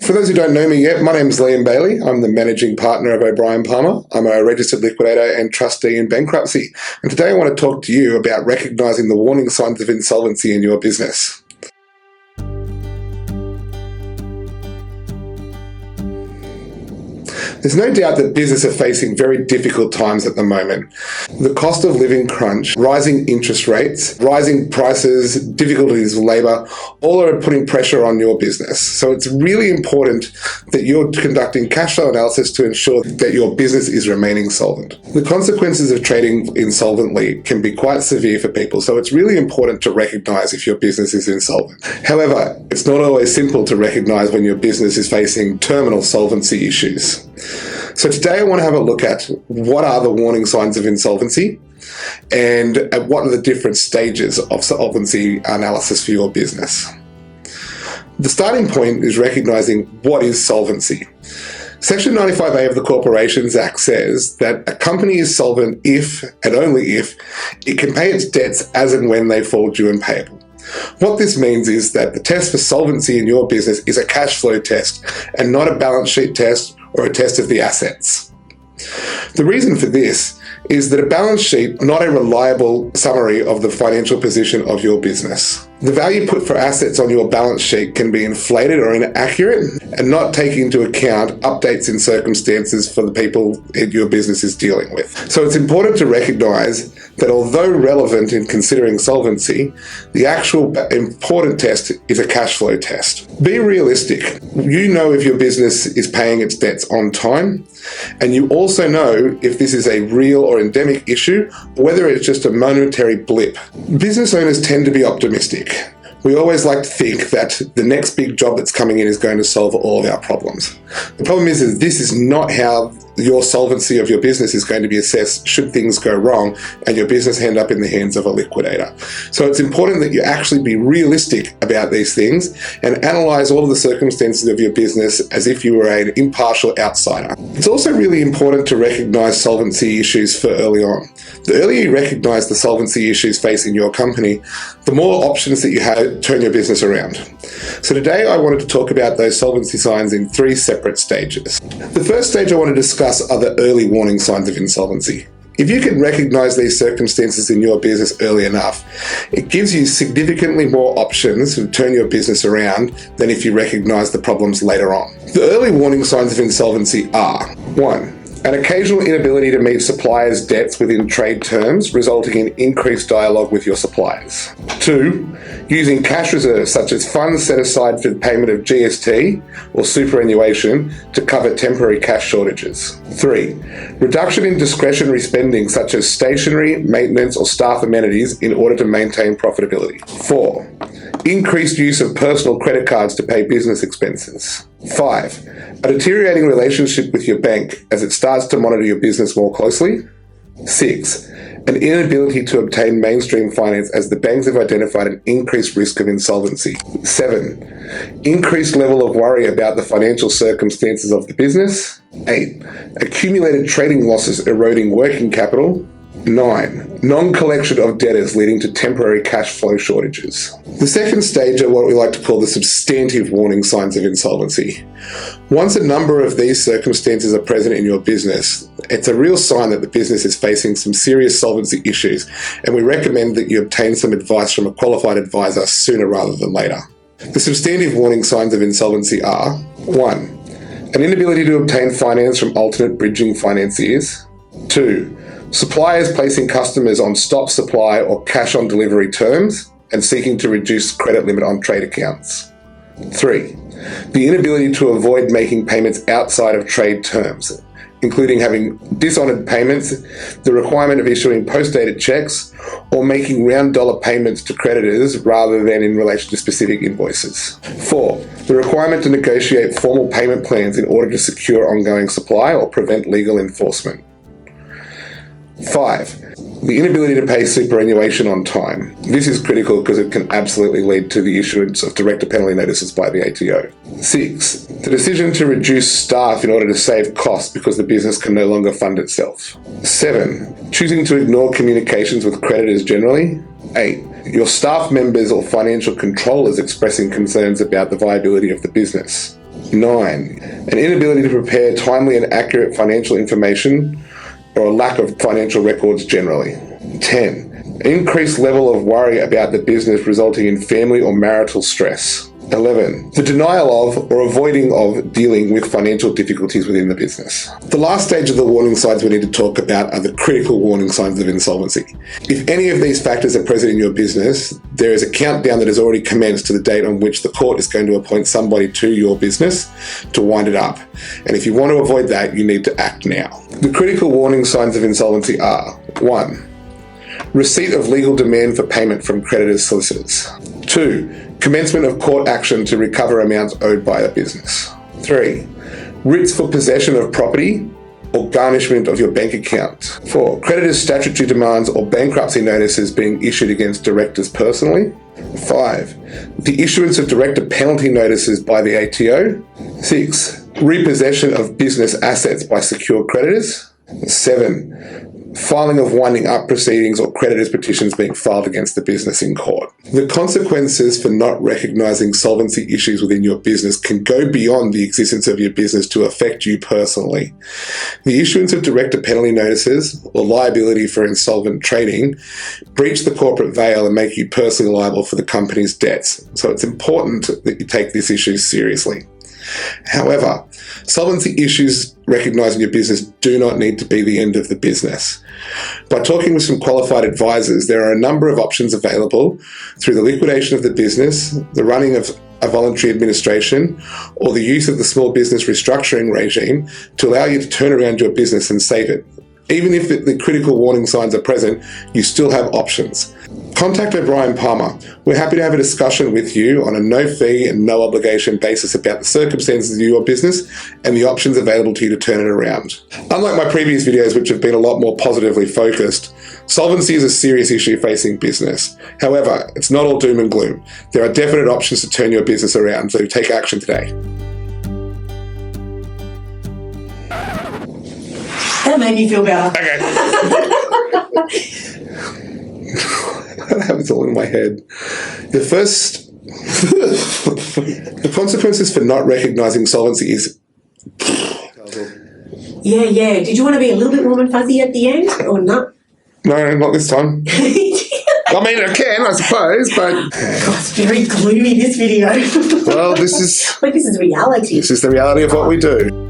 For those who don't know me yet, my name is Liam Bailey. I'm the managing partner of O'Brien Palmer. I'm a registered liquidator and trustee in bankruptcy. And today I want to talk to you about recognising the warning signs of insolvency in your business. There's no doubt that businesses are facing very difficult times at the moment. The cost of living crunch, rising interest rates, rising prices, difficulties with labour, all are putting pressure on your business. So it's really important that you're conducting cash flow analysis to ensure that your business is remaining solvent. The consequences of trading insolvently can be quite severe for people, so it's really important to recognise if your business is insolvent. However, it's not always simple to recognise when your business is facing terminal solvency issues. So today I want to have a look at what are the warning signs of insolvency and at what are the different stages of solvency analysis for your business. The starting point is recognizing what is solvency. Section 95A of the Corporations Act says that a company is solvent if and only if it can pay its debts as and when they fall due and payable. What this means is that the test for solvency in your business is a cash flow test and not a balance sheet test or a test of the assets. The reason for this is that a balance sheet is not a reliable summary of the financial position of your business. The value put for assets on your balance sheet can be inflated or inaccurate and not take into account updates in circumstances for the people that your business is dealing with. So it's important to recognize that although relevant in considering solvency, the actual important test is a cash flow test. Be realistic. You know if your business is paying its debts on time, and you also know if this is a real or endemic issue, or whether it's just a momentary blip. Business owners tend to be optimistic. We always like to think that the next big job that's coming in is going to solve all of our problems. The problem is that this is not how your solvency of your business is going to be assessed should things go wrong and your business end up in the hands of a liquidator. So it's important that you actually be realistic about these things and analyze all of the circumstances of your business as if you were an impartial outsider. It's also really important to recognize solvency issues for early on. The earlier you recognize the solvency issues facing your company, the more options that you have to turn your business around. So today I wanted to talk about those solvency signs in 3 separate stages. The first stage I want to discuss are the early warning signs of insolvency. If you can recognize these circumstances in your business early enough, it gives you significantly more options to turn your business around than if you recognize the problems later on. The early warning signs of insolvency are: 1. An occasional inability to meet suppliers' debts within trade terms, resulting in increased dialogue with your suppliers. 2. Using cash reserves such as funds set aside for the payment of GST or superannuation to cover temporary cash shortages. 3. Reduction in discretionary spending such as stationery, maintenance or staff amenities in order to maintain profitability. 4. Increased use of personal credit cards to pay business expenses. 5. A deteriorating relationship with your bank as it starts to monitor your business more closely. 6. An inability to obtain mainstream finance as the banks have identified an increased risk of insolvency. 7. Increased level of worry about the financial circumstances of the business. 8. Accumulated trading losses eroding working capital. 9. Non-collection of debtors leading to temporary cash flow shortages. The second stage are what we like to call the substantive warning signs of insolvency. Once a number of these circumstances are present in your business, it's a real sign that the business is facing some serious solvency issues, and we recommend that you obtain some advice from a qualified advisor sooner rather than later. The substantive warning signs of insolvency are: 1. An inability to obtain finance from alternate bridging financiers. 2. Suppliers placing customers on stop supply or cash on delivery terms and seeking to reduce credit limit on trade accounts. 3. The inability to avoid making payments outside of trade terms, including having dishonoured payments, the requirement of issuing post-dated checks, or making round dollar payments to creditors rather than in relation to specific invoices. 4. The requirement to negotiate formal payment plans in order to secure ongoing supply or prevent legal enforcement. 5. The inability to pay superannuation on time. This is critical because it can absolutely lead to the issuance of director penalty notices by the ATO. 6. The decision to reduce staff in order to save costs because the business can no longer fund itself. 7. Choosing to ignore communications with creditors generally. 8. Your staff members or financial controllers expressing concerns about the viability of the business. 9, an inability to prepare timely and accurate financial information or a lack of financial records generally. 10, an increased level of worry about the business resulting in family or marital stress. 11, the denial of or avoiding of dealing with financial difficulties within the business. The last stage of the warning signs we need to talk about are the critical warning signs of insolvency. If any of these factors are present in your business, there is a countdown that has already commenced to the date on which the court is going to appoint somebody to your business to wind it up. And if you want to avoid that, you need to act now. The critical warning signs of insolvency are: 1, receipt of legal demand for payment from creditors' solicitors. 2, commencement of court action to recover amounts owed by a business. 3, writs for possession of property or garnishment of your bank account. 4, creditors' statutory demands or bankruptcy notices being issued against directors personally. 5, the issuance of director penalty notices by the ATO. 6, repossession of business assets by secured creditors. 7, filing of winding up proceedings or creditors' petitions being filed against the business in court. The consequences for not recognising solvency issues within your business can go beyond the existence of your business to affect you personally. The issuance of director penalty notices or liability for insolvent trading breach the corporate veil and make you personally liable for the company's debts. So it's important that you take this issue seriously. However, solvency issues recognised in your business do not need to be the end of the business. By talking with some qualified advisors, there are a number of options available through the liquidation of the business, the running of a voluntary administration, or the use of the small business restructuring regime to allow you to turn around your business and save it. Even if the critical warning signs are present, you still have options. Contact O'Brien Palmer. We're happy to have a discussion with you on a no-fee and no-obligation basis about the circumstances of your business and the options available to you to turn it around. Unlike my previous videos, which have been a lot more positively focused, solvency is a serious issue facing business. However, it's not all doom and gloom. There are definite options to turn your business around, so take action today. That made me feel better. Okay. That happens all in my head. The consequences for not recognising solvency is... Yeah. Did you want to be a little bit warm and fuzzy at the end or not? No, not this time. I mean, I can, I suppose, but... God, it's very gloomy, this video. Well, this is... Like, this is reality. This is the reality of what we do.